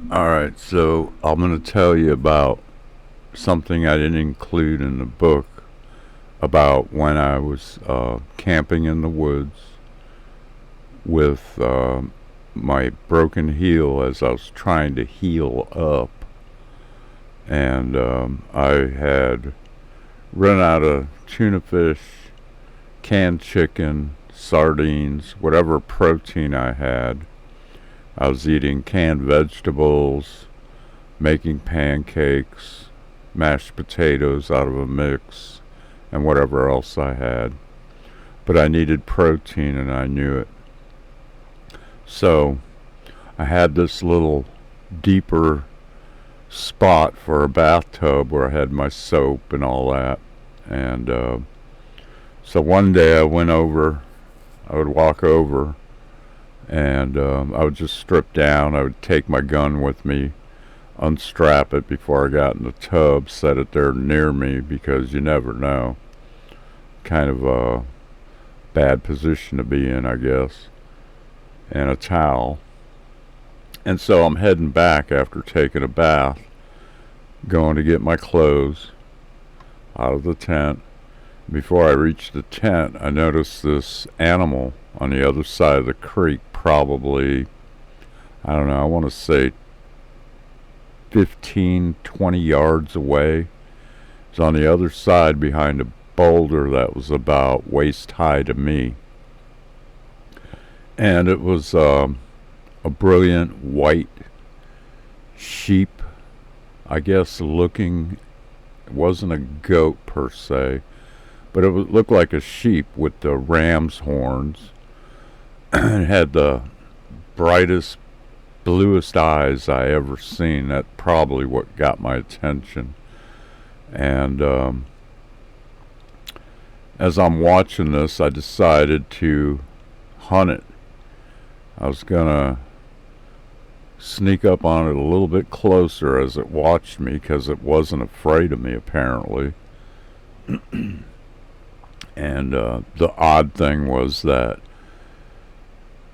Alright, so I'm going to tell you about something I didn't include in the book about when I was camping in the woods with my broken heel as I was trying to heal up. And I had run out of tuna fish, canned chicken, sardines, whatever protein I had. I was eating canned vegetables, making pancakes, mashed potatoes out of a mix, and whatever else I had. But I needed protein and I knew it. So I had this little deeper spot for a bathtub where I had my soap and all that. And so one day I would walk over, and I would just strip down. I would take my gun with me, unstrap it before I got in the tub, set it there near me because you never know. Kind of a bad position to be in, I guess. And a towel. And so I'm heading back after taking a bath, going to get my clothes out of the tent. Before I reached the tent, I noticed this animal on the other side of the creek, probably, I don't know, I want to say 15, 20 yards away. It's on the other side behind a boulder that was about waist high to me. And it was a brilliant white sheep, I guess, looking. It wasn't a goat per se, but it looked like a sheep with the ram's horns. It had the brightest, bluest eyes I ever seen. That's probably what got my attention. And as I'm watching this, I decided to hunt it. I was gonna sneak up on it a little bit closer as it watched me because it wasn't afraid of me apparently. And the odd thing was that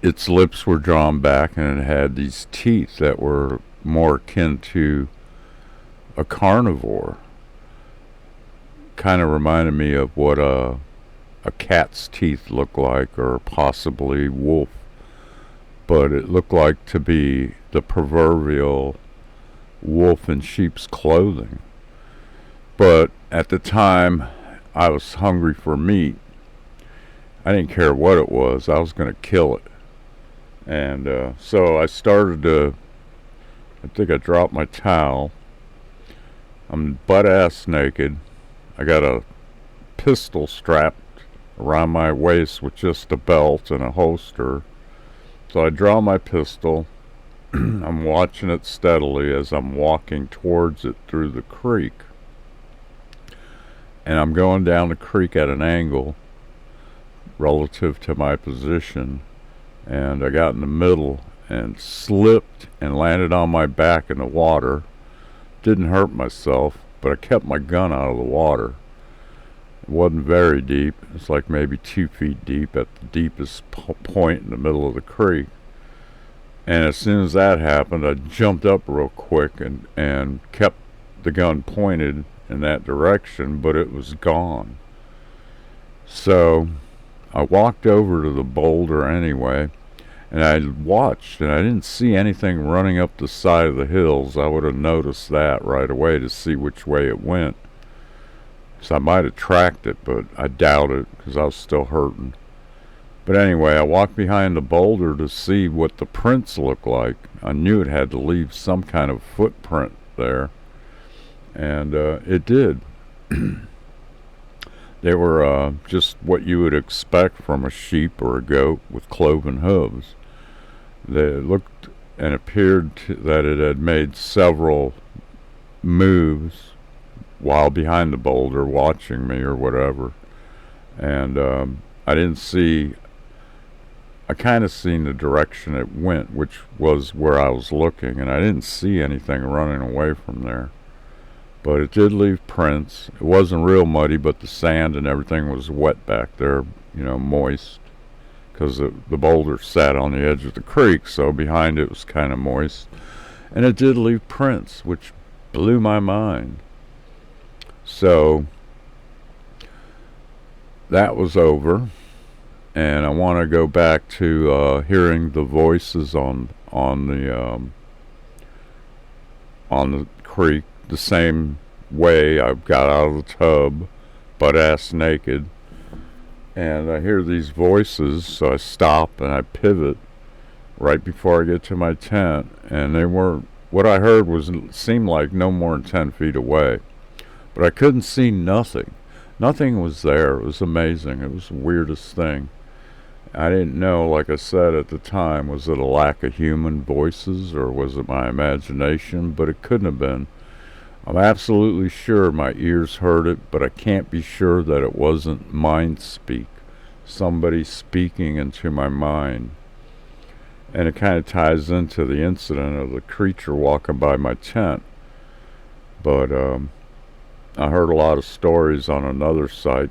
its lips were drawn back and it had these teeth that were more akin to a carnivore. Kind of reminded me of what a cat's teeth look like, or possibly wolf. But it looked like to be the proverbial wolf in sheep's clothing. But at the time, I was hungry for meat. I didn't care what it was. I was going to kill it. And so I started to, I think I dropped my towel. I'm butt ass naked. I got a pistol strapped around my waist with just a belt and a holster. So I draw my pistol. I'm watching it steadily as I'm walking towards it through the creek. And I'm going down the creek at an angle relative to my position. And I got in the middle and slipped and landed on my back in the water. Didn't hurt myself, but I kept my gun out of the water. It wasn't very deep. It's like maybe 2 feet deep at the deepest point in the middle of the creek. And as soon as that happened, I jumped up real quick and kept the gun pointed in that direction, but it was gone. So I walked over to the boulder anyway, and I watched, and I didn't see anything running up the side of the hills. I would have noticed that right away to see which way it went. So I might have tracked it, but I doubt it because I was still hurting. But anyway, I walked behind the boulder to see what the prints looked like. I knew it had to leave some kind of footprint there. And it did. They were just what you would expect from a sheep or a goat with cloven hooves. They looked and appeared that it had made several moves while behind the boulder watching me or whatever. And I didn't see, I kind of seen the direction it went, which was where I was looking, and I didn't see anything running away from there. But it did leave prints. It wasn't real muddy, but the sand and everything was wet back there, moist, because the boulder sat on the edge of the creek, so behind it was kind of moist. And it did leave prints, which blew my mind. So that was over, and I want to go back to hearing the voices on the creek the same way. I got out of the tub, butt ass naked, and I hear these voices, so I stop and I pivot right before I get to my tent, and they weren't. What I heard seemed like no more than 10 feet away, but I couldn't see nothing. Nothing was there. It was amazing. It was the weirdest thing. I didn't know, like I said at the time, was it a lack of human voices or was it my imagination? But it couldn't have been. I'm absolutely sure my ears heard it, but I can't be sure that it wasn't mind speak. Somebody speaking into my mind. And it kind of ties into the incident of the creature walking by my tent. But I heard a lot of stories on another site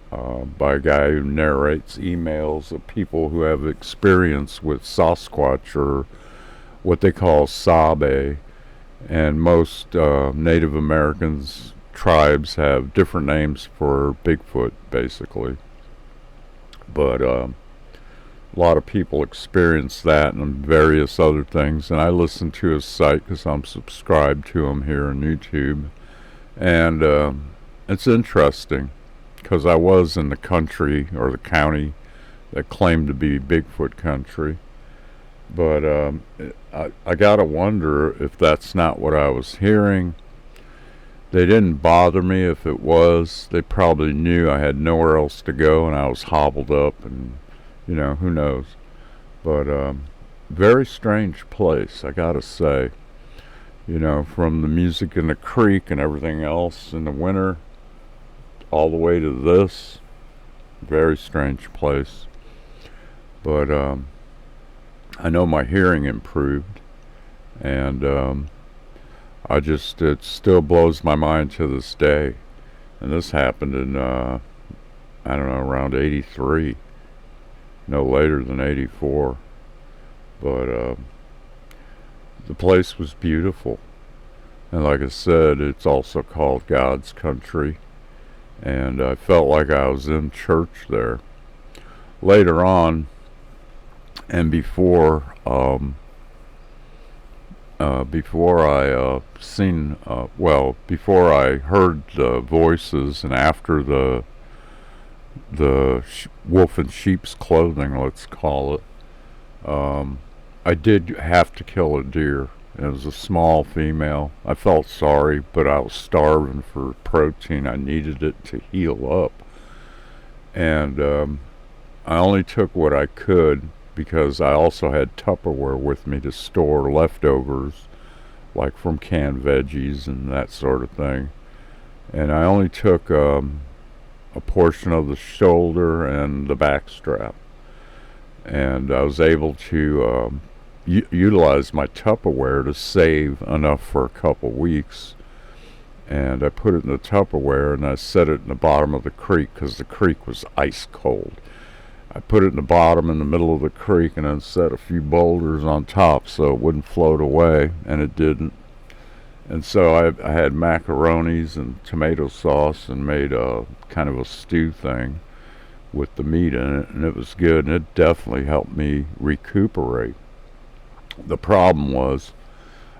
by a guy who narrates emails of people who have experience with Sasquatch, or what they call Sabe. And most Native Americans tribes have different names for Bigfoot, basically. But a lot of people experience that and various other things. And I listen to his site because I'm subscribed to him here on YouTube. And it's interesting because I was in the country or the county that claimed to be Bigfoot country. But I gotta wonder if that's not what I was hearing. They didn't bother me if it was. They probably knew I had nowhere else to go and I was hobbled up, and who knows. But very strange place, I gotta say. From the music in the creek and everything else in the winter all the way to this. Very strange place. But I know my hearing improved, and it still blows my mind to this day. And this happened in, I don't know, around 83, no later than 84. But the place was beautiful. And like I said, it's also called God's country. And I felt like I was in church there. Later on, and before I before I heard the voices, and after the wolf in sheep's clothing, let's call it, I did have to kill a deer. It was a small female. I felt sorry, but I was starving for protein. I needed it to heal up. And I only took what I could because I also had Tupperware with me to store leftovers, like from canned veggies and that sort of thing. And I only took a portion of the shoulder and the back strap. And I was able to utilize my Tupperware to save enough for a couple weeks. And I put it in the Tupperware and I set it in the bottom of the creek because the creek was ice cold. I put it in the bottom in the middle of the creek and then set a few boulders on top so it wouldn't float away, and it didn't. And so I had macaronis and tomato sauce and made a kind of a stew thing with the meat in it, and it was good, and it definitely helped me recuperate. The problem was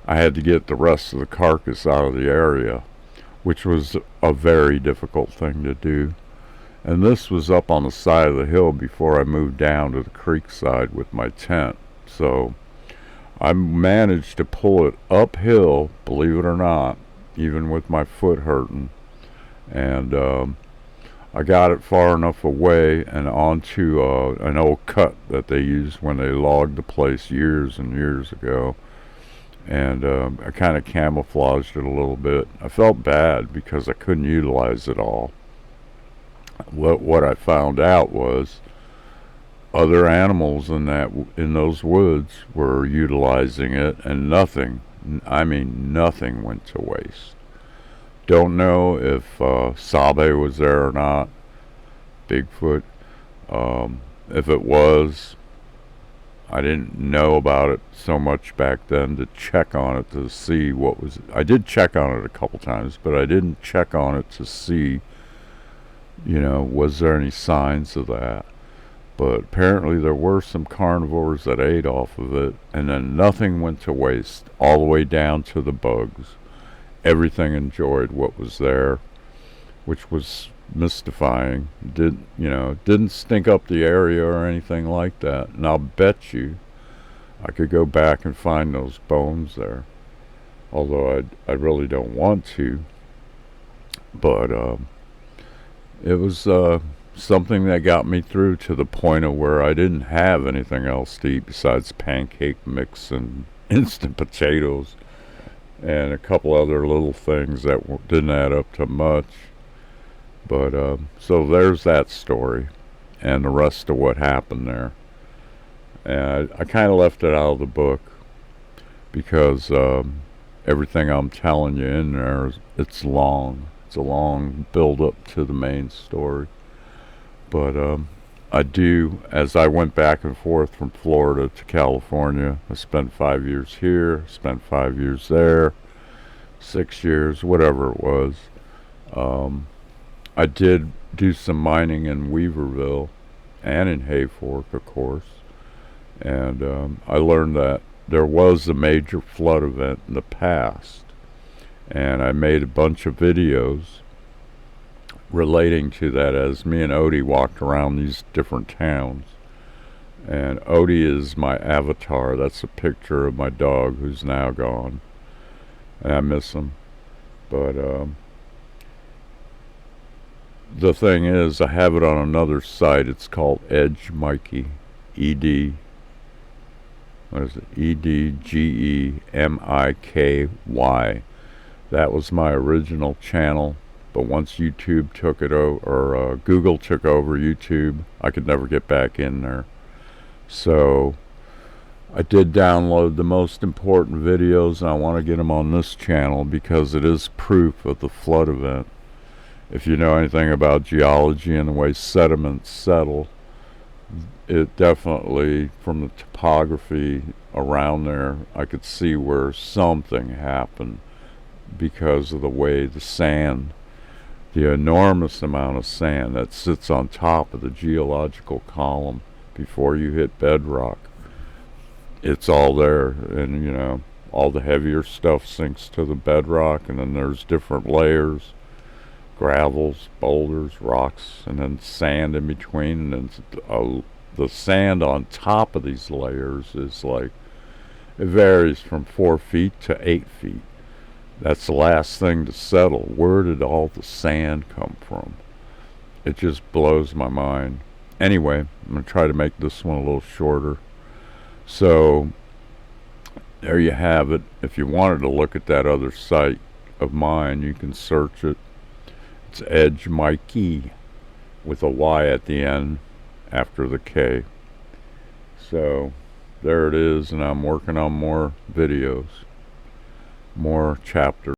I had to get the rest of the carcass out of the area, which was a very difficult thing to do. And this was up on the side of the hill before I moved down to the creek side with my tent. So I managed to pull it uphill, believe it or not, even with my foot hurting. And I got it far enough away and onto an old cut that they used when they logged the place years and years ago. And I kind of camouflaged it a little bit. I felt bad because I couldn't utilize it all. What I found out was other animals in those woods were utilizing it, and nothing went to waste. Don't know if Sabe was there or not, Bigfoot. If it was, I didn't know about it so much back then to check on it to see what was. I did check on it a couple times, but I didn't check on it to see, was there any signs of that. But apparently there were some carnivores that ate off of it, and then nothing went to waste, all the way down to the bugs. Everything enjoyed what was there, which was mystifying. Didn't stink up the area or anything like that. And I'll bet you I could go back and find those bones there. Although I really don't want to. But it was something that got me through to the point of where I didn't have anything else to eat besides pancake mix and instant potatoes and a couple other little things that didn't add up to much. But so there's that story and the rest of what happened there. And I kind of left it out of the book because everything I'm telling you in there, it's long. It's a long build up to the main story. But I do, as I went back and forth from Florida to California, I spent 5 years here, spent 5 years there, 6 years, whatever it was. I did do some mining in Weaverville and in Hayfork, of course. And I learned that there was a major flood event in the past. And I made a bunch of videos relating to that as me and Odie walked around these different towns. And Odie is my avatar. That's a picture of my dog who's now gone. And I miss him. But the thing is, I have it on another site. It's called Edge Mikey. ED. What is it? EDGEMIKY. That was my original channel. But once YouTube took it over, or Google took over YouTube, I could never get back in there. So I did download the most important videos, and I want to get them on this channel because it is proof of the flood event. If you know anything about geology and the way sediments settle, it definitely, from the topography around there, I could see where something happened because of the way the sand, the enormous amount of sand that sits on top of the geological column before you hit bedrock. It's all there, and all the heavier stuff sinks to the bedrock, and then there's different layers, gravels, boulders, rocks, and then sand in between. And then the sand on top of these layers is like, it varies from 4 feet to 8 feet. That's the last thing to settle. Where did all the sand come from? It just blows my mind. Anyway, I'm going to try to make this one a little shorter. So there you have it. If you wanted to look at that other site of mine, you can search it. It's Edge Mikey with a Y at the end after the K. So there it is, and I'm working on more videos, more chapters.